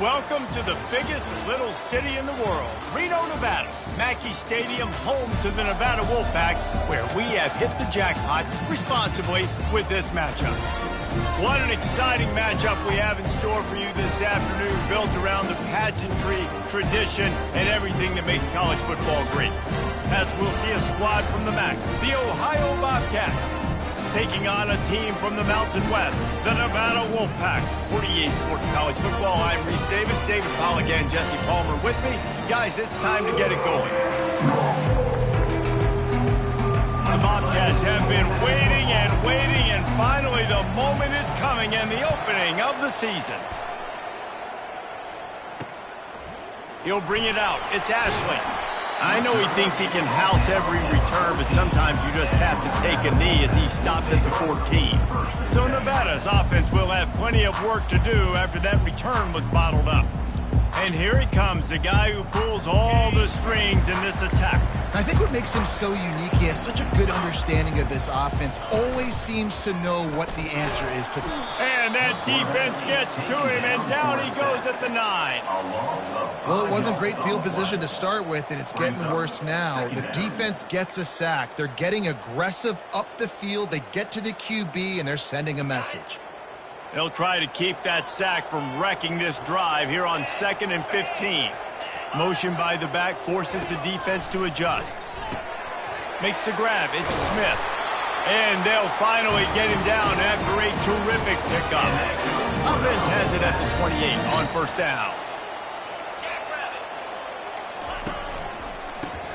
Welcome to the biggest little city in the world, Reno, Nevada. Mackey Stadium, home to the Nevada Wolfpack, where we have hit the jackpot responsibly with this matchup. What an exciting matchup we have in store for you this afternoon, built around the pageantry, tradition, and everything that makes college football great. As we'll see a squad from the MAC, the Ohio Bobcats, taking on a team from the Mountain West, the Nevada Wolfpack. For EA Sports College Football, I'm Reese Davis, David Pollack, and Jesse Palmer with me. Guys, it's time to get it going. The Bobcats have been waiting and finally the moment is coming and the opening of the season. He'll bring it out. It's Ashley. I know he thinks he can house every return, but sometimes you just have to take a knee as he stopped at the 14. So Nevada's offense will have plenty of work to do after that return was bottled up. And here he comes, the guy who pulls all the strings in this attack. I think what makes him so unique, he has such a good understanding of this offense, always seems to know what the answer is to them. And that defense gets to him, and down he goes at the 9. Well, it wasn't great field position to start with, and it's getting worse now. The defense gets a sack. They're getting aggressive up the field. They get to the QB, and they're sending a message. They'll try to keep that sack from wrecking this drive here on 2nd and 15. Motion by the back forces the defense to adjust. Makes the grab. It's Smith. And they'll finally get him down after a terrific pickup. Offense has it at the 28 on first down.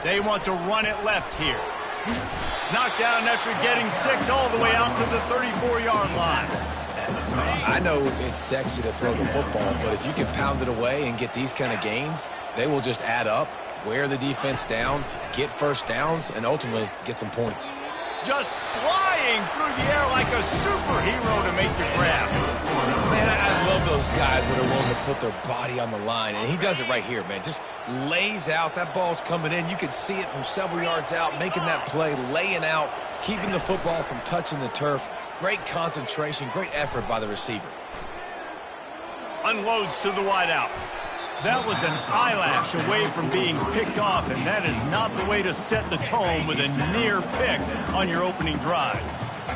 They want to run it left here. Knocked down after getting 6 all the way out to the 34-yard line. I know it's sexy to throw the football, but if you can pound it away and get these kind of gains, they will just add up, wear the defense down, get first downs, and ultimately get some points. Just flying through the air like a superhero to make the grab. Man, I love those guys that are willing to put their body on the line, and he does it right here, man. Just lays out. That ball's coming in. You can see it from several yards out, making that play, laying out, keeping the football from touching the turf. Great concentration, great effort by the receiver. Unloads to the wideout. That was an eyelash away from being picked off, and that is not the way to set the tone with a near pick on your opening drive.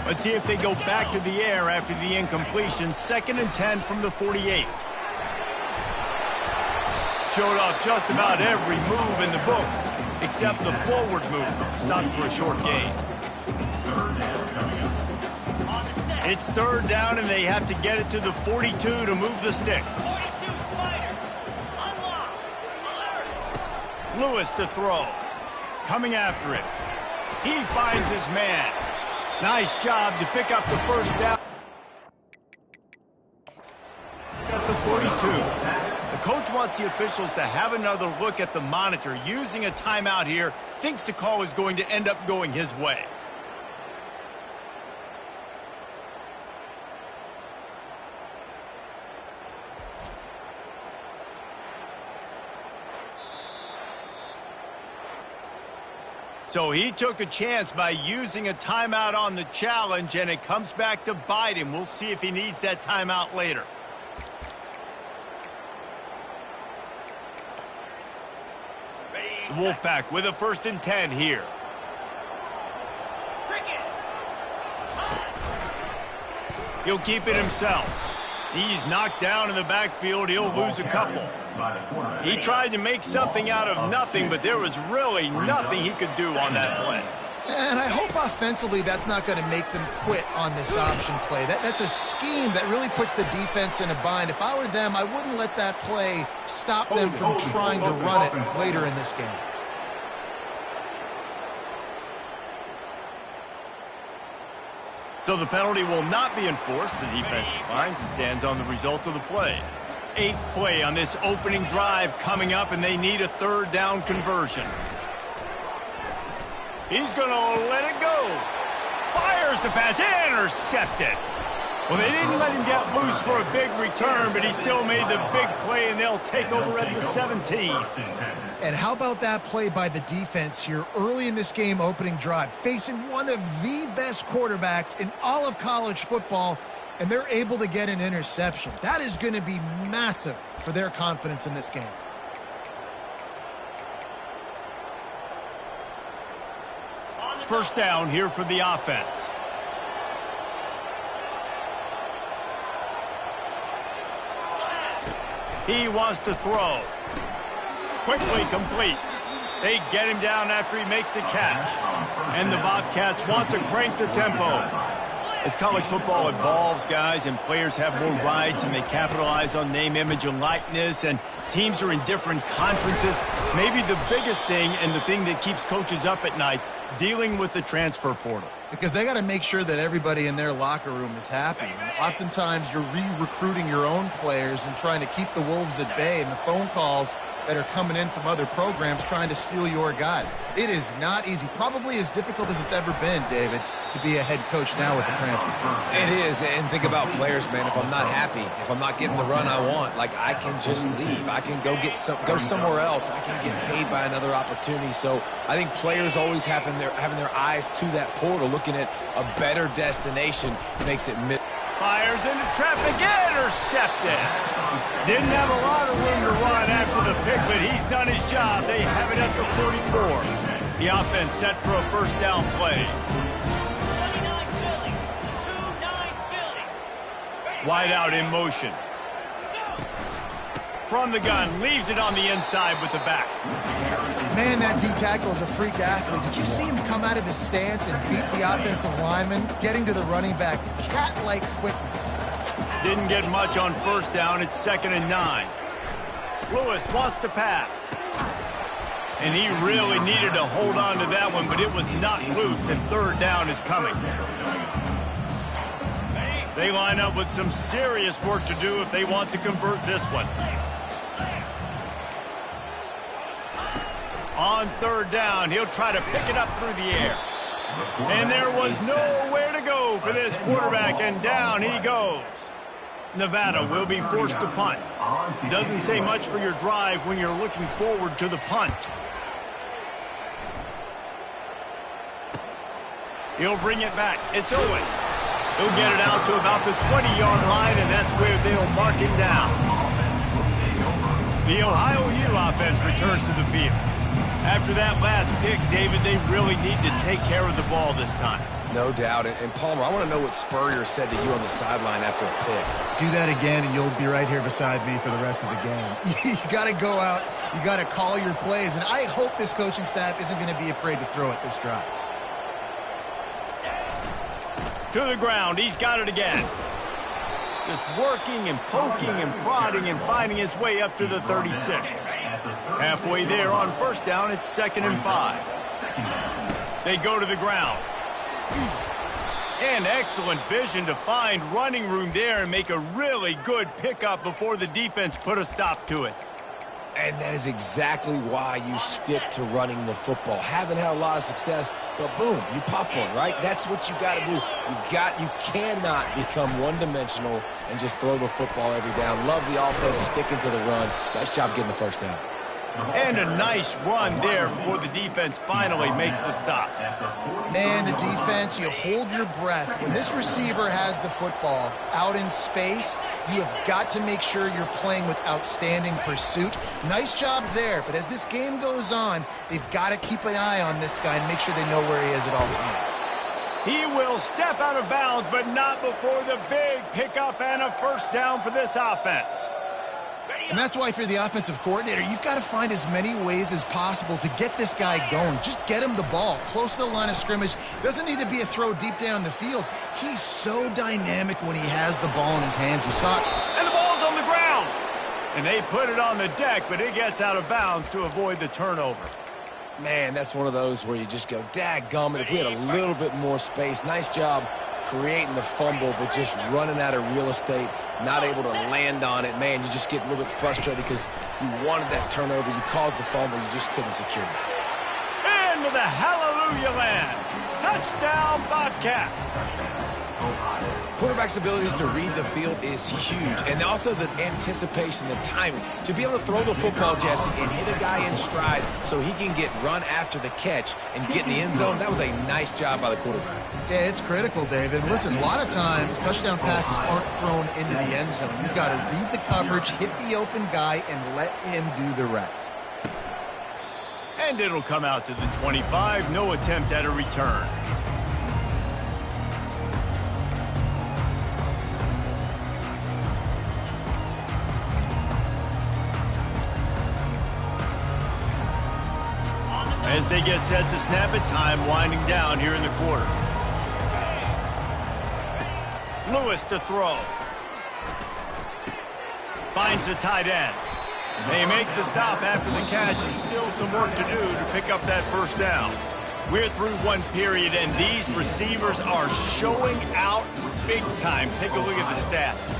Let's see if they go back to the air after the incompletion. 2nd and 10 from the 48. Showed off just about every move in the book, except the forward move. Stopped for a short gain. It's 3rd down, and they have to get it to the 42 to move the sticks. Lewis to throw. Coming after it. He finds his man. Nice job to pick up the first down. At the 42. The coach wants the officials to have another look at the monitor. Using a timeout here, thinks the call is going to end up going his way. So he took a chance by using a timeout on the challenge, and it comes back to bite him. We'll see if he needs that timeout later. The Wolfpack with a 1st and 10 here. He'll keep it himself. He's knocked down in the backfield. He'll lose a couple. He tried to make something out of nothing, but there was really nothing he could do on that play. And I hope offensively that's not going to make them quit on this option play. That's a scheme that really puts the defense in a bind. If I were them, I wouldn't let that play stop them from trying to run it later in this game. So the penalty will not be enforced. The defense declines and stands on the result of the play. 8th play on this opening drive coming up, and they need a 3rd down conversion. He's going to let it go. Fires the pass. Intercepted. Well, they didn't let him get loose for a big return, but he still made the big play, and they'll take over at the 17. And how about that play by the defense here early in this game opening drive, facing one of the best quarterbacks in all of college football, and they're able to get an interception. That is going to be massive for their confidence in this game. First down here for the offense. He wants to throw. Quickly complete. They get him down after he makes the catch. And the Bobcats want to crank the tempo. As college football evolves, guys, and players have more rights and they capitalize on name, image, and likeness, and teams are in different conferences, maybe the biggest thing and the thing that keeps coaches up at night, dealing with the transfer portal. Because they got to make sure that everybody in their locker room is happy. And oftentimes you're re-recruiting your own players and trying to keep the Wolves at bay, and the phone calls that are coming in from other programs trying to steal your guys. It is not easy. Probably as difficult as it's ever been, David, to be a head coach now with the transfer. It is, and think about players, man. If I'm not happy, if I'm not getting the run I want, like, I can just leave. I can go somewhere else. I can get paid by another opportunity. So I think players always having their eyes to that portal, looking at a better destination, makes it Fires into traffic, intercepted. Didn't have a lot of room to run after the pick, but he's done his job. They have it at the 44. The offense set for a first down play. 29 Philly. 2-9 Philly. Wide out in motion. From the gun, leaves it on the inside with the back. Man, that D tackle is a freak athlete. Did you see him come out of his stance and beat the offensive lineman, getting to the running back? Cat-like quickness. Didn't get much on first down. It's 2nd and 9. Lewis wants to pass. And he really needed to hold on to that one, but it was not loose, and third down is coming. They line up with some serious work to do if they want to convert this one. On third down, he'll try to pick it up through the air. And there was nowhere to go for this quarterback, and down he goes. Nevada will be forced to punt. Doesn't say much for your drive when you're looking forward to the punt. He'll bring it back. It's Owen. He'll get it out to about the 20-yard line, and that's where they'll mark him down. The Ohio U offense returns to the field. After that last pick, David, they really need to take care of the ball this time. No doubt. And Palmer, I want to know what Spurrier said to you on the sideline after a pick. Do that again, and you'll be right here beside me for the rest of the game. You got to go out. You got to call your plays, and I hope this coaching staff isn't going to be afraid to throw it this drive. To the ground. He's got it again. Just working and poking and prodding and finding his way up to the 36. Halfway there on first down, it's 2nd and 5. They go to the ground. And excellent vision to find running room there and make a really good pickup before the defense put a stop to it. And that is exactly why you stick to running the football. Haven't had a lot of success, but boom, you pop one, right? That's what you got to do. You cannot become one-dimensional and just throw the football every down. Love the offense sticking to the run. Nice job getting the first down. And a nice run there before the defense finally makes the stop. Man, the defense, you hold your breath. When this receiver has the football out in space, you have got to make sure you're playing with outstanding pursuit. Nice job there, but as this game goes on, they've got to keep an eye on this guy and make sure they know where he is at all times. He will step out of bounds, but not before the big pickup and a first down for this offense. And that's why if you're the offensive coordinator, you've got to find as many ways as possible to get this guy going. Just get him the ball close to the line of scrimmage. Doesn't need to be a throw deep down the field. He's so dynamic when he has the ball in his hands. You saw it. And the ball's on the ground. And they put it on the deck, but it gets out of bounds to avoid the turnover. Man, that's one of those where you just go, dadgummit, if we had a little bit more space. Nice job creating the fumble, but just running out of real estate, not able to land on it. Man, you just get a little bit frustrated because you wanted that turnover. You caused the fumble. You just couldn't secure it. Into the hallelujah land. Touchdown, Bobcats. Quarterback's abilities to read the field is huge, and also the anticipation, the timing. To be able to throw the football, Jesse, and hit a guy in stride so he can get run after the catch and get in the end zone, that was a nice job by the quarterback. Yeah, it's critical, David. Listen, a lot of times touchdown passes aren't thrown into the end zone. You've got to read the coverage, hit the open guy, and let him do the rest. And it'll come out to the 25. No attempt at a return. As they get set to snap it, time winding down here in the quarter. Lewis to throw. Finds the tight end. They make the stop after the catch, and still some work to do to pick up that first down. We're through one period, and these receivers are showing out big time. Take a look at the stats.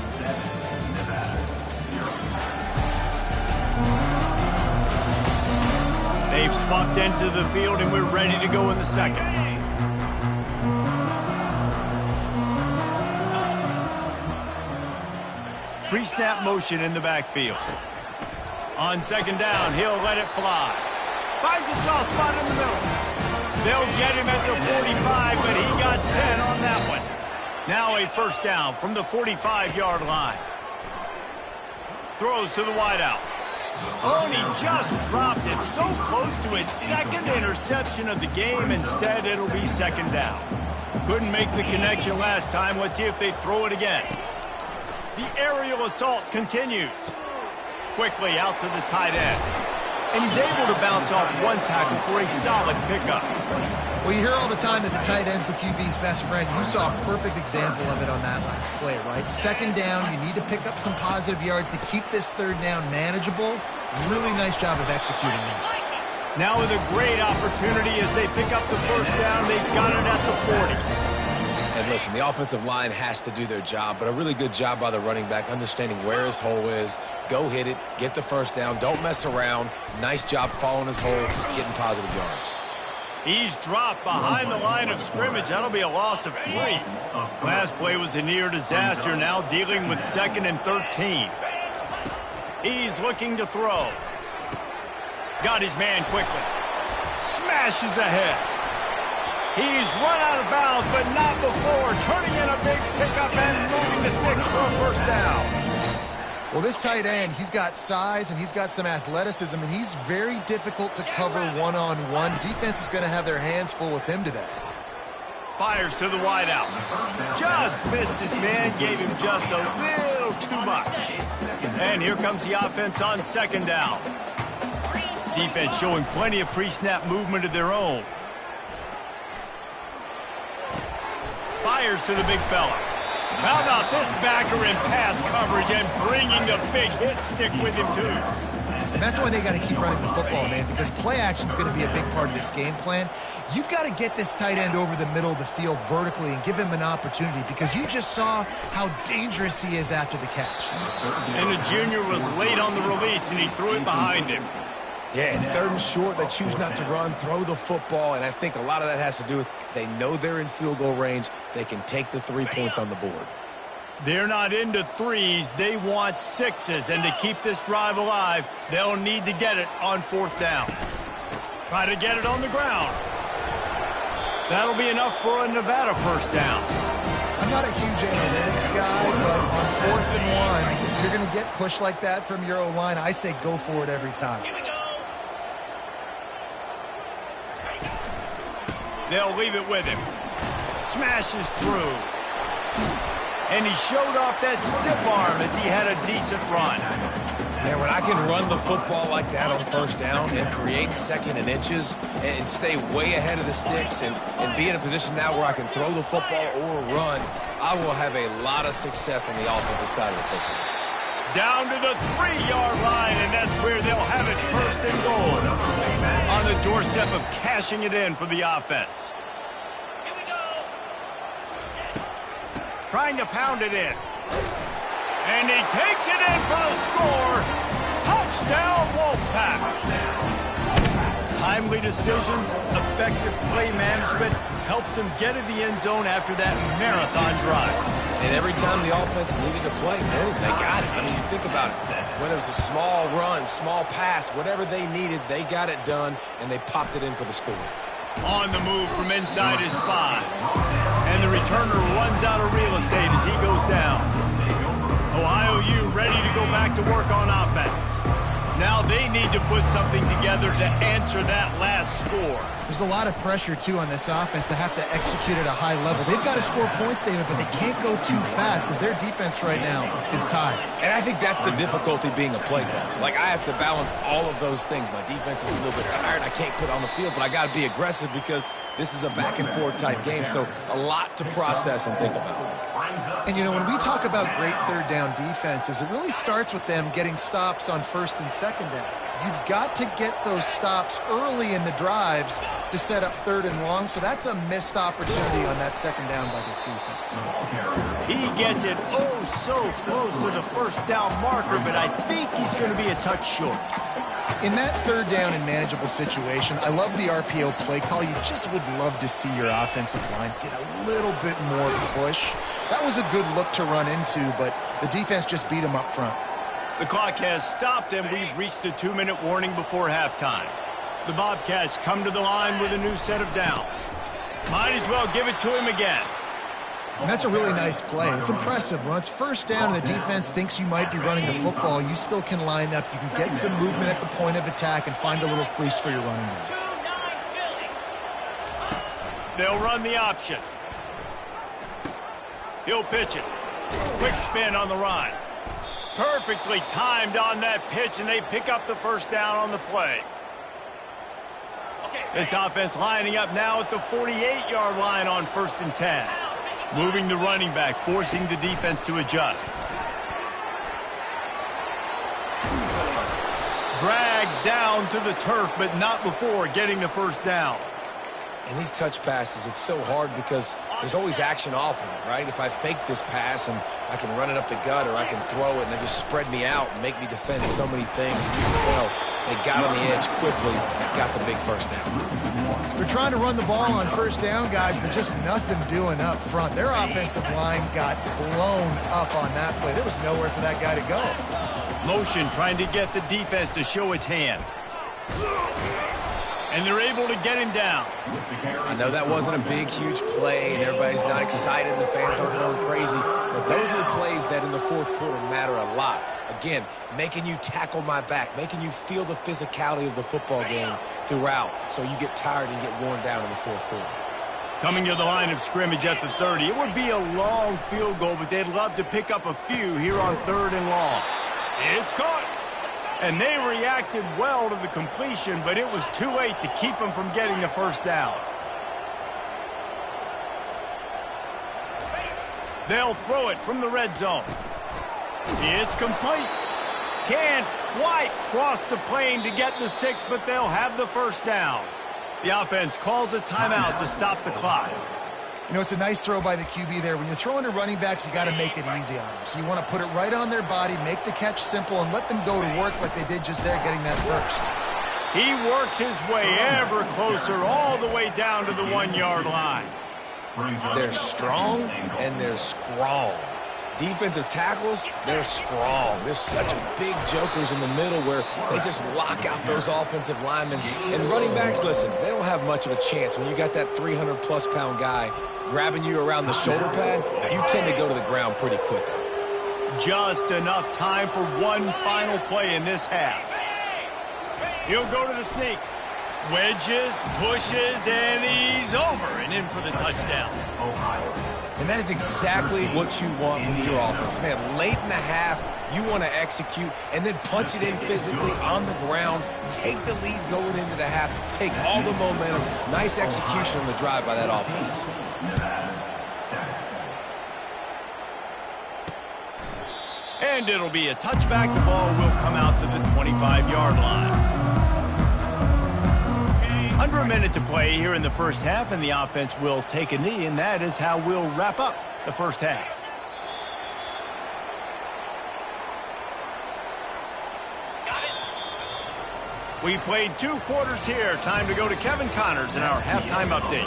They've swapped into the field, and we're ready to go in the second. Pre-snap motion in the backfield. On second down, he'll let it fly. Finds a soft spot in the middle. They'll get him at the 45, but he got 10 on that one. Now a first down from the 45-yard line. Throws to the wideout. Oh, and he just dropped it. So close to his second interception of the game. Instead, it'll be second down. Couldn't make the connection last time. Let's see if they throw it again. The aerial assault continues. Quickly out to the tight end. And he's able to bounce off one tackle for a solid pickup. Well, you hear all the time that the tight end's the QB's best friend. You saw a perfect example of it on that last play, right? Second down, you need to pick up some positive yards to keep this third down manageable. Really nice job of executing that. Now with a great opportunity as they pick up the first down, they've got it at the 40. And listen, the offensive line has to do their job, but a really good job by the running back understanding where his hole is. Go hit it, get the first down, don't mess around. Nice job following his hole, getting positive yards. He's dropped behind the line of scrimmage. That'll be a loss of 3. Last play was a near disaster, now dealing with 2nd and 13. He's looking to throw. Got his man quickly. Smashes ahead. He's run out of bounds, but not before. Turning in a big pickup and moving the sticks for a first down. Well, this tight end, he's got size and he's got some athleticism, and he's very difficult to cover one-on-one. Defense is going to have their hands full with him today. Fires to the wideout. Just missed his man, gave him just a little too much. And here comes the offense on second down. Defense showing plenty of pre-snap movement of their own. Fires to the big fella. How about this backer in pass coverage and bringing the big hit stick with him, too? And that's why they got to keep running the football, man, because play action is going to be a big part of this game plan. You've got to get this tight end over the middle of the field vertically and give him an opportunity, because you just saw how dangerous he is after the catch. And the junior was late on the release, and he threw it behind him. Yeah, and 3rd and short, they choose not to run, throw the football, and I think a lot of that has to do with they know they're in field goal range. They can take the 3 points on the board. They're not into 3s. They want 6s, and to keep this drive alive, they'll need to get it on 4th down. Try to get it on the ground. That'll be enough for a Nevada first down. I'm not a huge analytics guy, but on 4th and 1, if you're going to get pushed like that from your O-line, I say go for it every time. They'll leave it with him. Smashes through. And he showed off that stiff arm as he had a decent run. Man, when I can run the football like that on first down and create 2nd and inches and stay way ahead of the sticks and be in a position now where I can throw the football or run, I will have a lot of success on the offensive side of the football. Down to the 3-yard line, and that's where they'll have it first and goal. On the doorstep of cashing it in for the offense. Trying to pound it in. And he takes it in for the score. Touchdown, Wolfpack. Timely decisions, effective play management helps them get in the end zone after that marathon drive. And every time the offense needed to play, boom, they got it. I mean, you think about it. Whether it was a small run, small pass, whatever they needed, they got it done, and they popped it in for the score. On the move from inside his 5. And the returner runs out of real estate as he goes down. Ohio U ready to go back to work on offense. Now they need to put something together to answer that last score. There's a lot of pressure, too, on this offense to have to execute at a high level. They've got to score points, David, but they can't go too fast because their defense right now is tired. And I think that's the difficulty being a play caller. Like, I have to balance all of those things. My defense is a little bit tired. I can't put on the field, but I got to be aggressive because this is a back-and-forth type game, so a lot to process and think about. And, you know, when we talk about great third down defenses, it really starts with them getting stops on first and second down. You've got to get those stops early in the drives to set up third and long, so that's a missed opportunity on that second down by this defense. He gets it oh so close to the first down marker, but I think he's going to be a touch short. In that third down and manageable situation, I love the RPO play call. You just would love to see your offensive line get a little bit more push. That was a good look to run into, but the defense just beat him up front. The clock has stopped, and we've reached the 2-minute warning before halftime. The Bobcats come to the line with a new set of downs. Might as well give it to him again. And that's a really nice play. It's impressive. When it's first down and the defense thinks you might be running the football, you still can line up. You can get some movement at the point of attack and find a little crease for your running back. They'll run the option. He'll pitch it. Quick spin on the run. Perfectly timed on that pitch, and they pick up the first down on the play. This offense lining up now at the 48-yard line on 1st and 10. Moving the running back, forcing the defense to adjust. Dragged down to the turf, but not before getting the first down. And these touch passes, it's so hard because there's always action off of it, right? If I fake this pass and I can run it up the gut or I can throw it and they just spread me out and make me defend so many things. You can tell they got on the edge quickly, got the big first down. They're trying to run the ball on first down, guys, but just nothing doing up front. Their offensive line got blown up on that play. There was nowhere for that guy to go. Motion trying to get the defense to show its hand. And they're able to get him down. I know that wasn't a big, huge play, and everybody's not excited. The fans aren't going crazy. But those are the plays that in the fourth quarter matter a lot. Again, making you tackle my back, making you feel the physicality of the football game throughout so you get tired and get worn down in the fourth quarter. Coming to the line of scrimmage at the 30. It would be a long field goal, but they'd love to pick up a few here on 3rd and long. It's caught. And they reacted well to the completion, but it was too late to keep them from getting the first down. They'll throw it from the red zone. It's complete. Can't quite cross the plane to get the 6, but they'll have the first down. The offense calls a timeout to stop the clock. You know, it's a nice throw by the QB there. When you're throwing to running backs, you got to make it easy on them. So you want to put it right on their body, make the catch simple, and let them go to work like they did just there getting that first. He works his way ever closer all the way down to the 1-yard line. They're strong and they're strong. Defensive tackles, they're strong. There's such big jokers in the middle where they just lock out those offensive linemen. And running backs, listen, they don't have much of a chance. When you got that 300-plus pound guy grabbing you around the shoulder pad, you tend to go to the ground pretty quickly. Just enough time for one final play in this half. He'll go to the sneak. Wedges, pushes, and he's over and in for the touchdown. And that is exactly what you want from your offense. Man, late in the half, you want to execute and then punch it in physically on the ground, take the lead going into the half, take all the momentum. Nice execution on the drive by that offense. And it'll be a touchback. The ball will come out to the 25-yard line. Under a minute to play here in the first half, and the offense will take a knee, and that is how we'll wrap up the first half. We played 2 quarters here. Time to go to Kevin Connors in our halftime update.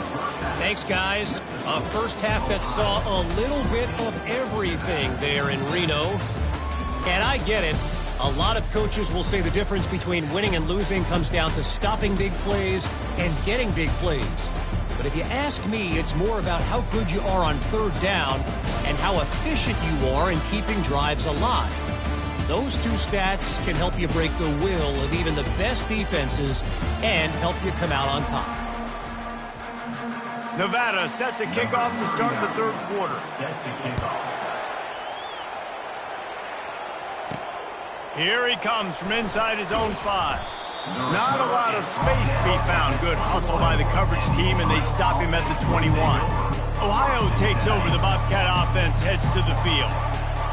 Thanks, guys. A first half that saw a little bit of everything there in Reno. And I get it. A lot of coaches will say the difference between winning and losing comes down to stopping big plays and getting big plays. But if you ask me, it's more about how good you are on third down and how efficient you are in keeping drives alive. Those 2 stats can help you break the will of even the best defenses and help you come out on top. Nevada set to kick off to start the 3rd quarter. Here he comes from inside his own 5. Not a lot of space to be found. Good hustle by the coverage team, and they stop him at the 21. Ohio takes over. The Bobcat offense heads to the field.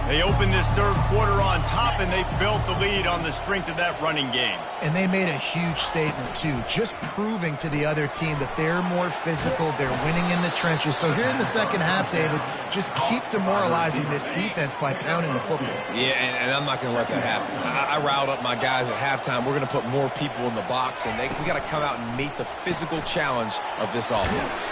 They open this 3rd quarter on top, and they built the lead on the strength of that running game. And they made a huge statement, too, just proving to the other team that they're more physical, they're winning in the trenches. So here in the second half, David, just keep demoralizing this defense by pounding the football. Yeah, and I'm not going to let that happen. I riled up my guys at halftime. We're going to put more people in the box, and we got to come out and meet the physical challenge of this offense.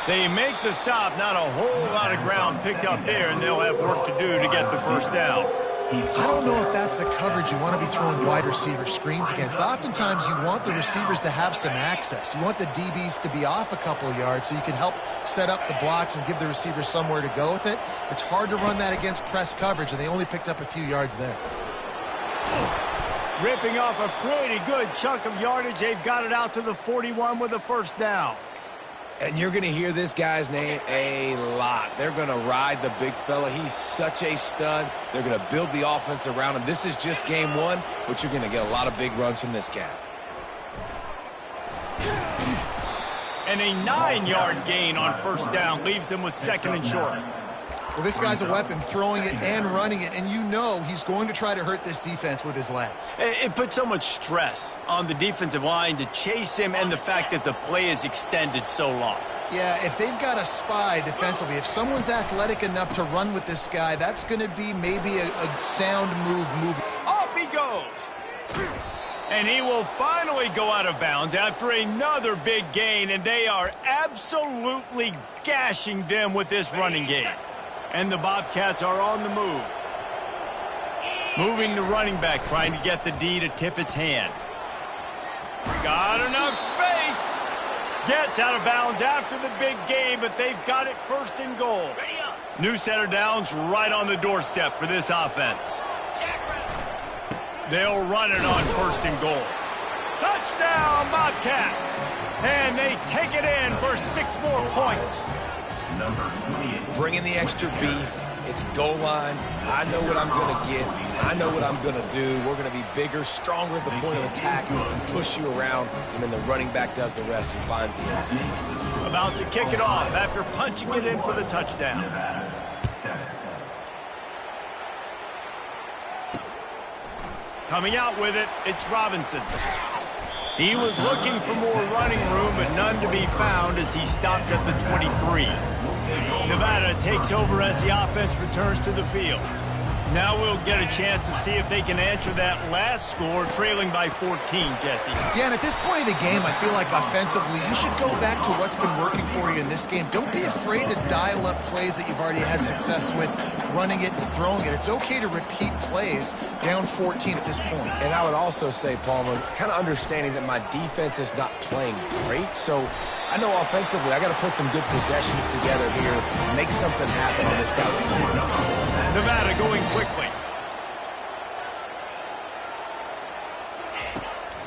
They make the stop. Not a whole lot of ground picked up there, and they'll have work to do to get the first down. I don't know if that's the coverage you want to be throwing wide receiver screens against. Oftentimes, you want the receivers to have some access. You want the DBs to be off a couple of yards so you can help set up the blocks and give the receivers somewhere to go with it. It's hard to run that against press coverage, and they only picked up a few yards there. Ripping off a pretty good chunk of yardage. They've got it out to the 41 with a first down. And you're going to hear this guy's name a lot. They're going to ride the big fella. He's such a stud. They're going to build the offense around him. This is just game 1, but you're going to get a lot of big runs from this guy. And a 9-yard gain on first down leaves them with 2nd and short. Well, this guy's a weapon, throwing it and running it, and you know he's going to try to hurt this defense with his legs. It puts so much stress on the defensive line to chase him, and the fact that the play is extended so long. Yeah, if they've got a spy defensively, if someone's athletic enough to run with this guy, that's going to be maybe a sound move. Off he goes. And he will finally go out of bounds after another big gain, and they are absolutely gashing them with this running game. And the Bobcats are on the move. Moving the running back, trying to get the D to tip its hand. Got enough space. Gets out of bounds after the big gain, but they've got it 1st and goal. New set of downs right on the doorstep for this offense. They'll run it on 1st and goal. Touchdown, Bobcats. And they take it in for 6 more points. Bring in the extra beef. It's goal line. I know what I'm going to get. I know what I'm going to do. We're going to be bigger, stronger at the point of attack and push you around, and then the running back does the rest and finds the end zone. About to kick it off after punching it in for the touchdown. Coming out with it, it's Robinson. He was looking for more running room, but none to be found as he stopped at the 23. Nevada takes over as the offense returns to the field. Now we'll get a chance to see if they can answer that last score, trailing by 14, Jesse. Yeah, and at this point of the game, I feel like offensively, you should go back to what's been working for you in this game. Don't be afraid to dial up plays that you've already had success with, running it and throwing it. It's okay to repeat plays down 14 at this point. And I would also say, Palmer, kind of understanding that my defense is not playing great, so I know offensively I got to put some good possessions together here, make something happen on this side of the field. Nevada going quickly.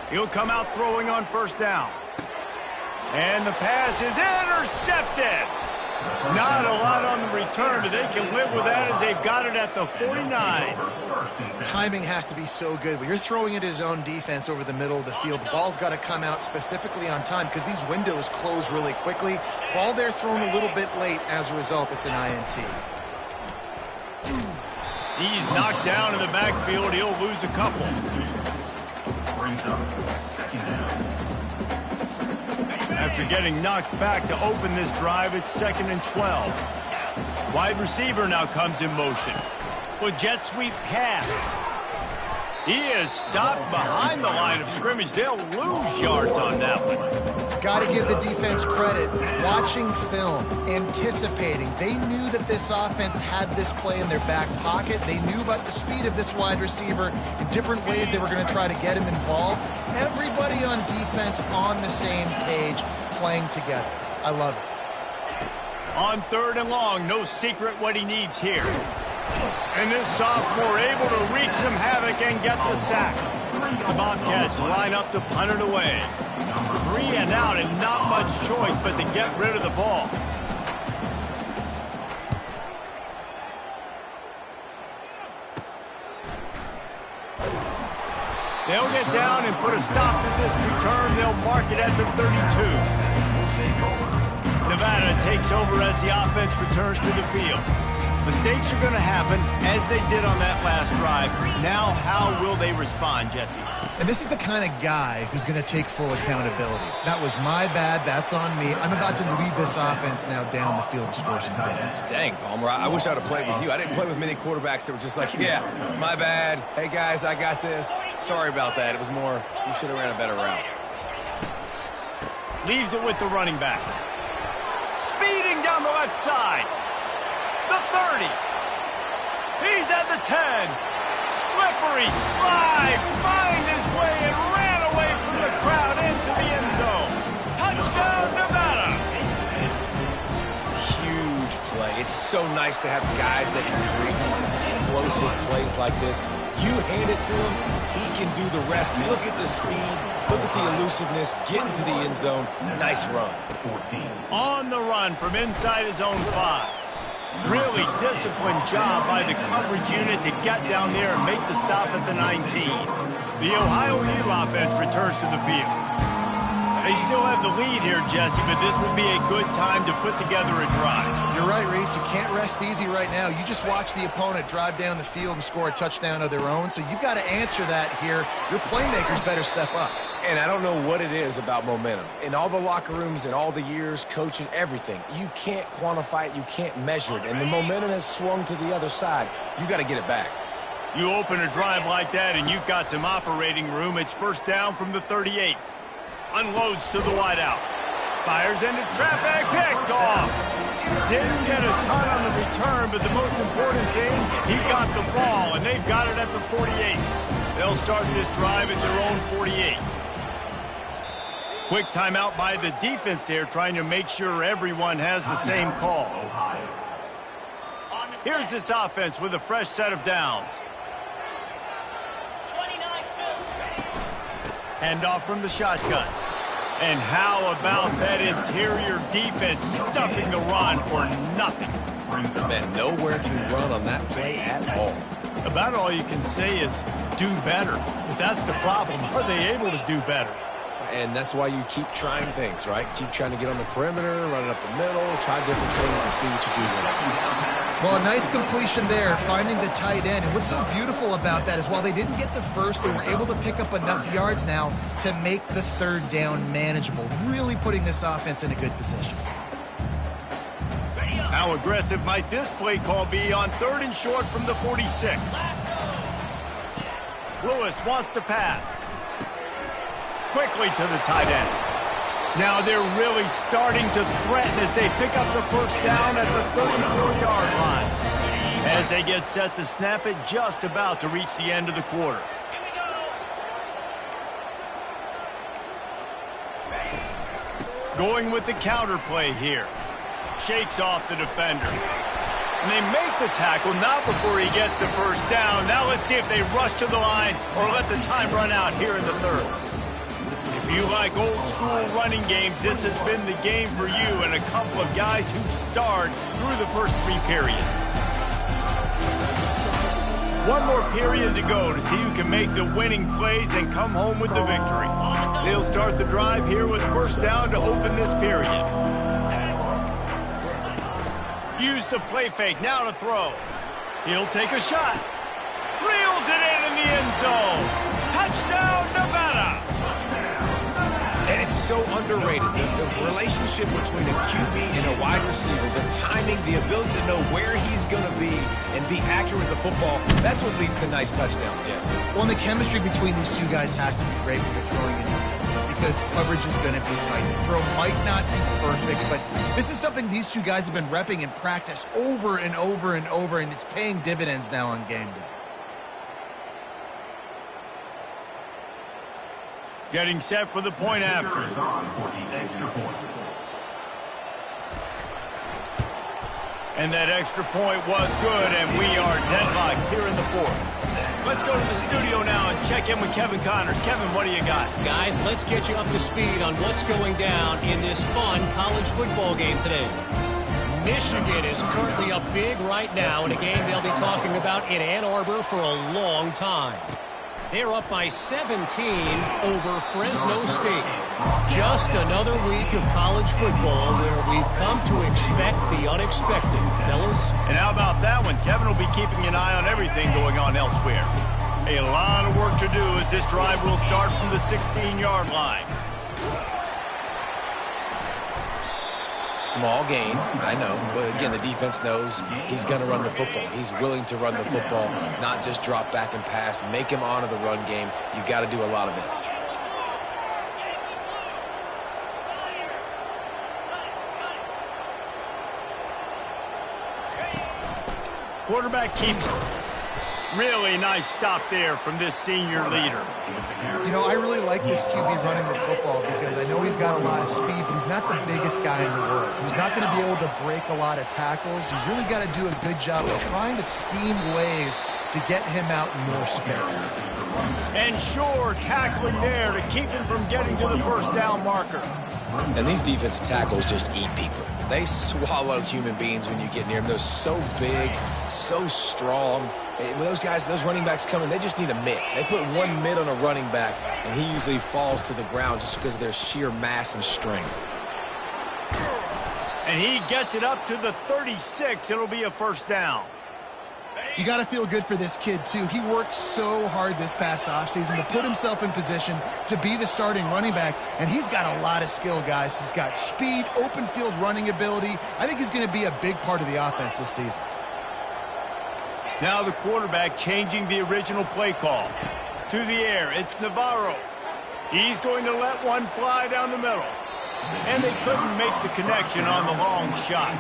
He'll come out throwing on 1st down. And the pass is intercepted. Not a lot on the return, but they can live with that as they've got it at the 49. Timing has to be so good. When you're throwing at his own defense over the middle of the field, the ball's got to come out specifically on time because these windows close really quickly. Ball there thrown a little bit late. As a result, it's an INT. He's knocked down in the backfield. He'll lose a couple. After getting knocked back to open this drive, it's 2nd and 12. Wide receiver now comes in motion. With jet sweep pass. He is stopped behind the line of scrimmage. They'll lose yards on that one. Got to give the defense credit. Watching film, anticipating. They knew that this offense had this play in their back pocket. They knew about the speed of this wide receiver in different ways they were going to try to get him involved. Everybody on defense on the same page, playing together. I love it. On 3rd and long, no secret what he needs here. And this sophomore able to wreak some havoc and get the sack. The Bobcats line up to punt it away. 3 and out and not much choice but to get rid of the ball. They'll get down and put a stop to this return. They'll mark it at the 32. Nevada takes over as the offense returns to the field. Mistakes are going to happen, as they did on that last drive. Now, how will they respond, Jesse? And this is the kind of guy who's going to take full accountability. That was my bad. That's on me. I'm about to lead this offense now down the field and score some points. Dang, Palmer, I wish I would have played with you. I didn't play with many quarterbacks that were just like, yeah, my bad. Hey, guys, I got this. Sorry about that. It was more, you should have ran a better route. Leaves it with the running back. Speeding down the left side. The 30. He's at the 10. Slippery slide. Find his way and ran away from the crowd into the end zone. Touchdown, Nevada. Huge play. It's so nice to have guys that can create these explosive plays like this. You hand it to him, he can do the rest. Look at the speed. Look at the elusiveness. Get into the end zone. Nice run. On the run from inside his own 5. Really disciplined job by the coverage unit to get down there and make the stop at the 19. The Ohio U offense returns to the field. They still have the lead here, Jesse, but this would be a good time to put together a drive. You're right, Reese. You can't rest easy right now. You just watch the opponent drive down the field and score a touchdown of their own, so you've got to answer that here. Your playmakers better step up. And I don't know what it is about momentum. In all the locker rooms and all the years, coaching, everything, you can't quantify it, you can't measure it. And the momentum has swung to the other side. You got to get it back. You open a drive like that and you've got some operating room. It's first down from the 38. Unloads to the wideout. Fires into traffic. Picked off. Didn't get a ton on the return, but the most important thing, he got the ball, and they've got it at the 48. They'll start this drive at their own 48. Quick timeout by the defense there, trying to make sure everyone has the same call. Here's this offense with a fresh set of downs. Handoff from the shotgun. And how about that interior defense stuffing the run for nothing? Man, nowhere to run on that play at all. About all you can say is do better. But that's the problem. Are they able to do better? And that's why you keep trying things, right? Keep trying to get on the perimeter, run it up the middle, try different things to see what you do there. Well, a nice completion there, finding the tight end. And what's so beautiful about that is while they didn't get the first, they were able to pick up enough yards now to make the 3rd down manageable, really putting this offense in a good position. How aggressive might this play call be on 3rd and short from the 46? Lewis wants to pass. Quickly to the tight end. Now they're really starting to threaten as they pick up the first down at the 34-yard line. As they get set to snap it, just about to reach the end of the quarter. Going with the counter play here. Shakes off the defender. And they make the tackle, not before he gets the first down. Now let's see if they rush to the line or let the time run out here in the 3rd. If you like old-school running games, this has been the game for you and a couple of guys who starred through the first 3 periods. One more period to go to see who can make the winning plays and come home with the victory. They'll start the drive here with first down to open this period. Use the play fake, now to throw. He'll take a shot. Reels it in the end zone. Touchdown, Nevada! And it's so underrated. The relationship between a QB and a wide receiver, the timing, the ability to know where he's going to be and be accurate with the football, that's what leads to nice touchdowns, Jesse. Well, and the chemistry between these two guys has to be great when you're throwing in because coverage is going to be tight. The throw might not be perfect, but this is something these two guys have been repping in practice over and over and over, and it's paying dividends now on game day. Getting set for the point after. And that extra point was good, and we are deadlocked here in the fourth. Let's go to the studio now and check in with Kevin Connors. Kevin, what do you got? Guys, let's get you up to speed on what's going down in this fun college football game today. Michigan is currently up big right now in a game they'll be talking about in Ann Arbor for a long time. They're up by 17 over Fresno State. Just another week of college football where we've come to expect the unexpected, fellas. And how about that one? Kevin will be keeping an eye on everything going on elsewhere. A lot of work to do as this drive will start from the 16-yard line. Small gain, I know, but again, the defense knows he's going to run the football. He's willing to run the football, not just drop back and pass, make him honor the run game. You got to do a lot of this. Quarterback keeps it. Really nice stop there from this senior leader. You know, I really like this QB running the football because I know he's got a lot of speed, but he's not the biggest guy in the world. So he's not going to be able to break a lot of tackles. You really got to do a good job of trying to scheme ways to get him out in more space. And sure, tackling there to keep him from getting to the first down marker. And these defensive tackles just eat people. They swallow human beings when you get near them. They're so big, so strong. When those guys, those running backs come in, they just need a mitt. They put one mitt on a running back, and he usually falls to the ground just because of their sheer mass and strength. And he gets it up to the 36. It'll be a first down. You got to feel good for this kid, too. He worked so hard this past offseason to put himself in position to be the starting running back, and he's got a lot of skill, guys. He's got speed, open field running ability. I think he's going to be a big part of the offense this season. Now the quarterback changing the original play call. To the air, it's Navarro. He's going to let one fly down the middle. And they couldn't make the connection on the long shot.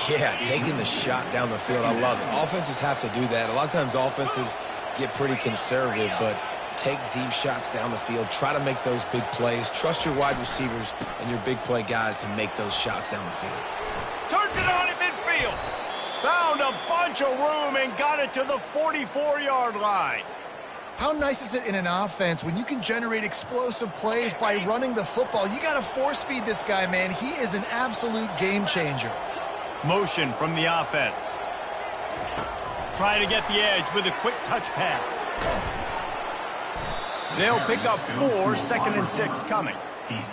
Yeah, taking the shot down the field, I love it. Offenses have to do that. A lot of times offenses get pretty conservative, but take deep shots down the field. Try to make those big plays. Trust your wide receivers and your big play guys to make those shots down the field. Turns it on in midfield. Found a bunch of room and got it to the 44-yard line. How nice is it in an offense when you can generate explosive plays by running the football? You got to force feed this guy, man. He is an absolute game changer. Motion from the offense. Trying to get the edge with a quick touch pass. They'll pick up 4, 2nd and 6 coming.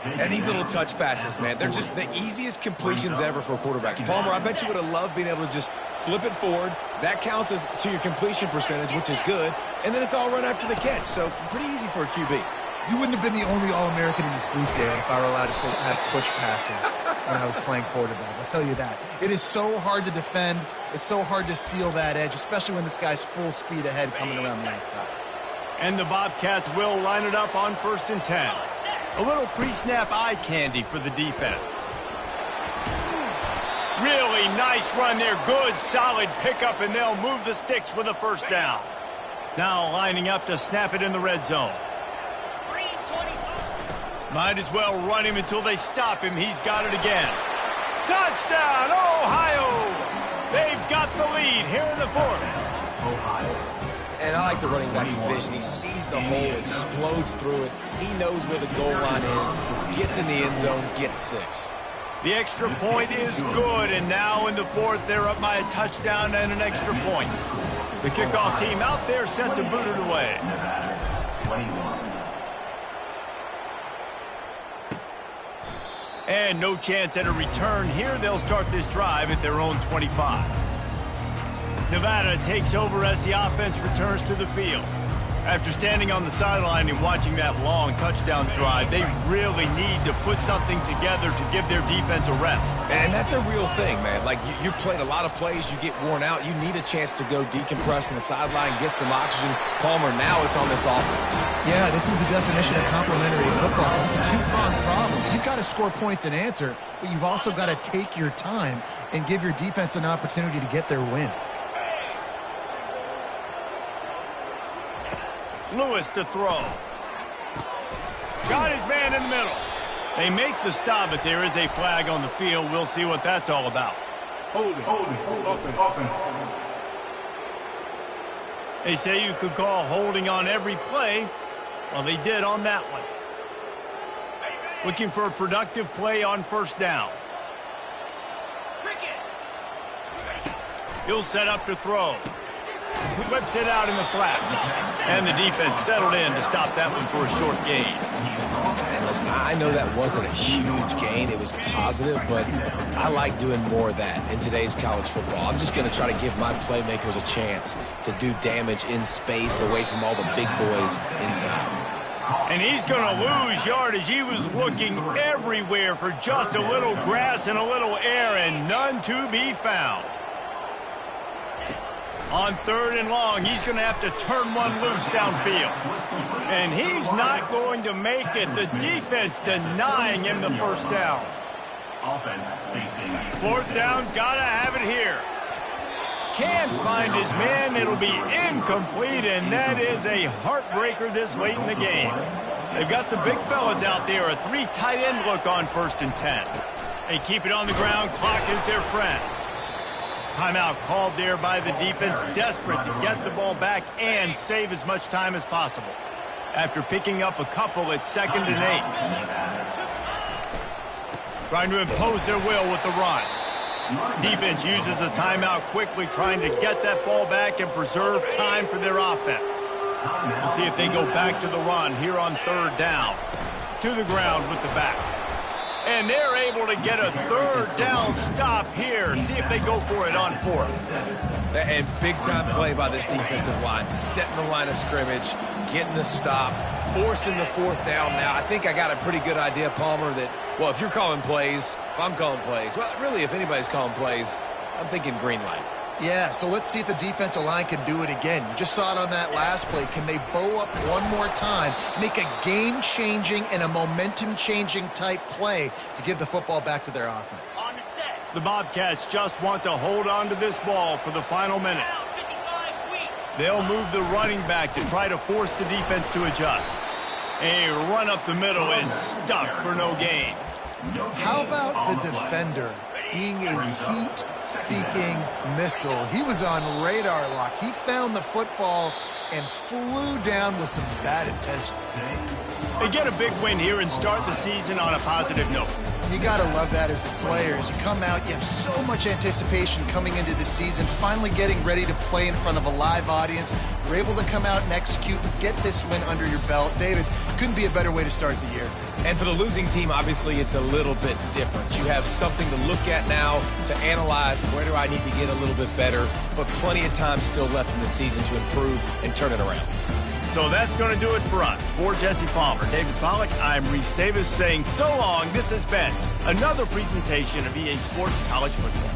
And these little touch passes, man, they're just the easiest completions ever for quarterbacks. Palmer, I bet you would have loved being able to just flip it forward. That counts as to your completion percentage, which is good. And then it's all run after the catch, so pretty easy for a QB. You wouldn't have been the only All-American in this booth, Dan, if I were allowed to have push passes when I was playing quarterback. I'll tell you that. It is so hard to defend. It's so hard to seal that edge, especially when this guy's full speed ahead coming around the outside. And the Bobcats will line it up on 1st and 10. A little pre-snap eye candy for the defense. Really nice run there. Good, solid pickup, and they'll move the sticks with a first down. Now lining up to snap it in the red zone. Might as well run him until they stop him. He's got it again. Touchdown, Ohio! They've got the lead here in the fourth. Ohio. And I like the running back's vision. He sees the hole, explodes through it. He knows where the goal line is, gets in the end zone, gets 6. The extra point is good, and now in the fourth, they're up by a touchdown and an extra point. The kickoff team out there set to boot it away. And no chance at a return here. They'll start this drive at their own 25. Nevada takes over as the offense returns to the field. After standing on the sideline and watching that long touchdown drive, they really need to put something together to give their defense a rest. And that's a real thing, man. Like, you played a lot of plays, you get worn out, you need a chance to go decompress on the sideline, get some oxygen. Palmer, now it's on this offense. Yeah, this is the definition of complementary football, because it's a two-pronged problem. You've got to score points and answer, but you've also got to take your time and give your defense an opportunity to get their win. Lewis to throw. Got his man in the middle. They make the stop, but there is a flag on the field. We'll see what that's all about. Hold it, offense. They say you could call holding on every play. Well, they did on that one. Looking for a productive play on first down. He'll set up to throw. Whips it out in the flat. And the defense settled in to stop that one for a short gain. And listen, I know that wasn't a huge gain. It was positive, but I like doing more of that in today's college football. I'm just going to try to give my playmakers a chance to do damage in space away from all the big boys inside. And he's going to lose yardage. He was looking everywhere for just a little grass and a little air, and none to be found. On third and long, he's going to have to turn one loose downfield. And he's not going to make it. The defense denying him the first down. Fourth down, got to have it here. Can't find his man. It'll be incomplete, and that is a heartbreaker this late in the game. They've got the big fellas out there. A 3 tight end look on 1st and 10. They keep it on the ground. Clock is their friend. Timeout called there by the defense, desperate to get the ball back and save as much time as possible. After picking up a couple, it's 2nd and 8. Trying to impose their will with the run. Defense uses a timeout quickly, trying to get that ball back and preserve time for their offense. We'll see if they go back to the run here on 3rd down. To the ground with the back. And they're able to get a 3rd down stop here. See if they go for it on 4th. And big-time play by this defensive line. Setting the line of scrimmage, getting the stop, forcing the 4th down now. I think I got a pretty good idea, Palmer, that, well, if you're calling plays, if I'm calling plays, well, really, if anybody's calling plays, I'm thinking green light. Yeah, so let's see if the defensive line can do it again. You just saw it on that last play. Can they bow up one more time, make a game-changing and a momentum-changing type play to give the football back to their offense? On the set. The Bobcats just want to hold on to this ball for the final minute. Now 55 weak. They'll move the running back to try to force the defense to adjust. A run up the middle is stuck for no gain. How about the defender being a heat-seeking missile? He was on radar lock. He found the football and flew down with some bad intentions. They get a big win here and start the season on a positive note. You got to love that as the players. You come out, you have so much anticipation coming into the season, finally getting ready to play in front of a live audience. You're able to come out and execute and get this win under your belt. David, couldn't be a better way to start the year. And for the losing team, obviously, it's a little bit different. You have something to look at now, to analyze where do I need to get a little bit better, but plenty of time still left in the season to improve and turn it around. So that's going to do it for us. For Jesse Palmer, David Pollack, I'm Reese Davis saying so long. This has been another presentation of EA Sports College Football.